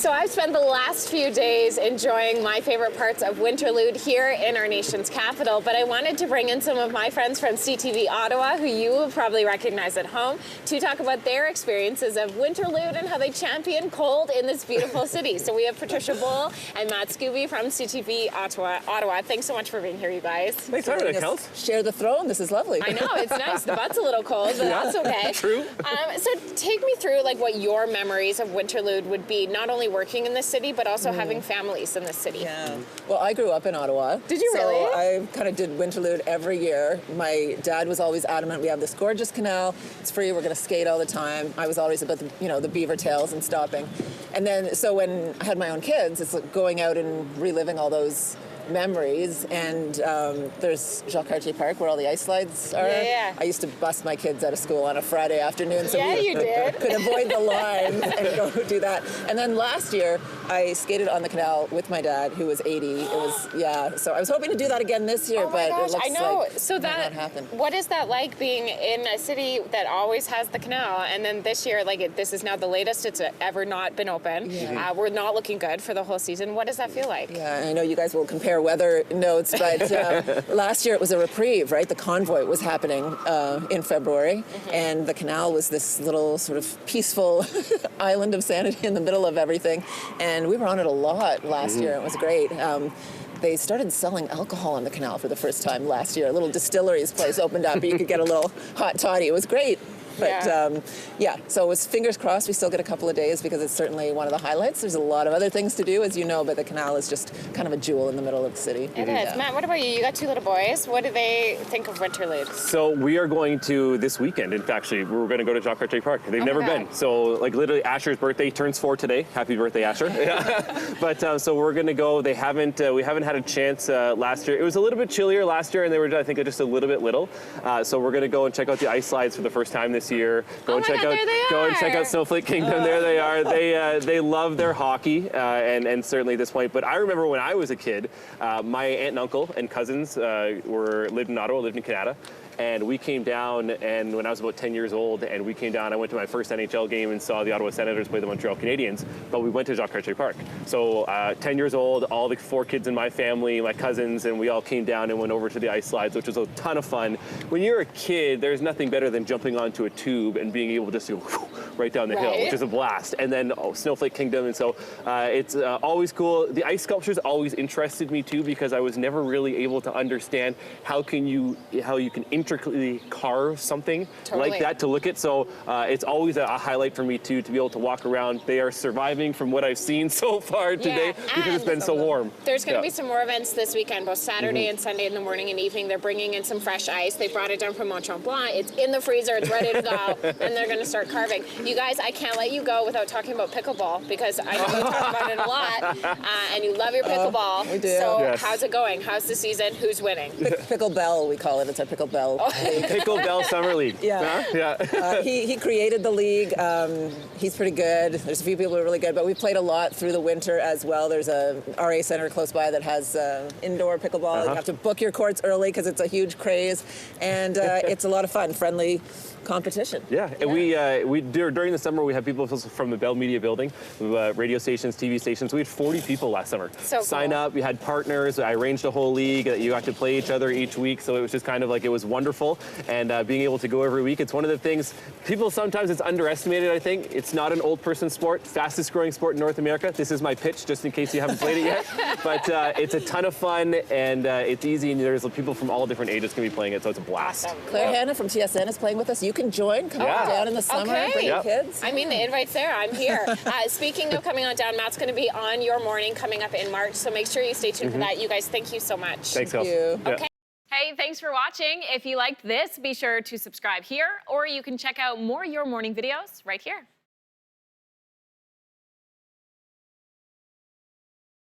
So I've spent the last few days enjoying my favorite parts of Winterlude here in our nation's capital, but I wanted to bring in some of my friends from CTV Ottawa, who you will probably recognize at home, to talk about their experiences of Winterlude and how they champion cold in this beautiful city. So we have Patricia Boal and Skube from CTV Ottawa. Thanks so much for being here, you guys. Thanks for having us, Kelsey. Share the throne. This is lovely. I know, it's nice. The butt's a little cold, but that's okay. True. So take me through what your memories of Winterlude would be, not only working in the city, but also having families in the city. Yeah. Well, I grew up in Ottawa. Did you really? So I kind of did Winterlude every year. My dad was always adamant, we have this gorgeous canal, it's free, we're going to skate all the time. I was always about the beaver tails and stopping. And then, so when I had my own kids, it's like going out and reliving all those memories, and there's Jacques Cartier Park where all the ice slides are. Yeah. I used to bus my kids out of school on a Friday afternoon so yeah, we you did. could avoid the lines and go do that. And then last year I skated on the canal with my dad, who was 80. It was, yeah, so I was hoping to do that again this year, but gosh, it looks I know. like so it might not happen. What is that like, being in a city that always has the canal, and then this year, this is now the latest it's ever not been open. Yeah. We're not looking good for the whole season. What does that feel like? Yeah, I know you guys will compare weather notes, but last year it was a reprieve, right? The convoy was happening in February, and the canal was this little sort of peaceful island of sanity in the middle of everything, and we were on it a lot last year. It was great. They started selling alcohol on the canal for the first time last year. A little distilleries place opened up, you could get a little hot toddy. It was great. But yeah, so it was fingers crossed we still get a couple of days, because it's certainly one of the highlights. There's a lot of other things to do, as you know, but the canal is just kind of a jewel in the middle of the city. It is. Matt, what about you? You got two little boys. What do they think of Winterlude? So we are going to this weekend. In fact, actually, we're going to go to Jacques Cartier Park. They've never been. So literally, Asher's birthday turns 4 today. Happy birthday, Asher! But so we're going to go. They haven't. We haven't had a chance last year. It was a little bit chillier last year, and they were, I think, just a little bit little. So we're going to go and check out the ice slides for the first time this year. Go and check out Snowflake Kingdom. There they are. They love their hockey, and certainly this point. But I remember when I was a kid, my aunt and uncle and cousins lived in Ottawa, lived in Canada. And we came down, and when I was about 10 years old, and we came down, I went to my first NHL game and saw the Ottawa Senators play the Montreal Canadiens, but we went to Jacques Cartier Park. So 10 years old, all the 4 kids in my family, my cousins, and we all came down and went over to the ice slides, which was a ton of fun. When you're a kid, there's nothing better than jumping onto a tube and being able to just go right down the hill, which is a blast. And then Snowflake Kingdom, and so it's always cool. The ice sculptures always interested me too, because I was never really able to understand how you can intricately carve something like that to look at. So it's always a highlight for me too, to be able to walk around. They are surviving from what I've seen so far today, because it's been so warm. There's going to be some more events this weekend, both Saturday and Sunday in the morning and evening. They're bringing in some fresh ice. They brought it down from Mont Tremblant. It's in the freezer. It's ready to go, and they're going to start carving. You guys, I can't let you go without talking about pickleball, because I know you talk about it a lot, and you love your pickleball. We do. So how's it going? How's the season? Who's winning? Pickle Bell, we call it. It's our Pickle Bell League. Pickle Bell Summer League. Yeah. Huh? Yeah. He created the league. He's pretty good. There's a few people who are really good, but we played a lot through the winter as well. There's a RA center close by that has indoor pickleball. You have to book your courts early, because it's a huge craze, and it's a lot of fun, friendly competition. Yeah, and we during the summer we had people from the Bell Media Building, radio stations, TV stations. We had 40 people last summer sign up. We had partners. I arranged a whole league that you got to play each other each week. So it was just kind of it was wonderful, and being able to go every week. It's one of the things people sometimes it's underestimated. I think it's not an old person sport. Fastest growing sport in North America. This is my pitch, just in case you haven't played it yet. But it's a ton of fun, and it's easy. And there's people from all different ages can be playing it, so it's a blast. Awesome. Claire Hanna from TSN is playing with us. You can join. Come on down in the summer. Bring your kids. I mean, the invite's there. I'm here. Speaking of coming on down, Matt's going to be on Your Morning coming up in March, so make sure you stay tuned for that. You guys, thank you so much. Thanks, Thank you. Okay. Hey, thanks for watching. If you liked this, be sure to subscribe here, or you can check out more Your Morning videos right here.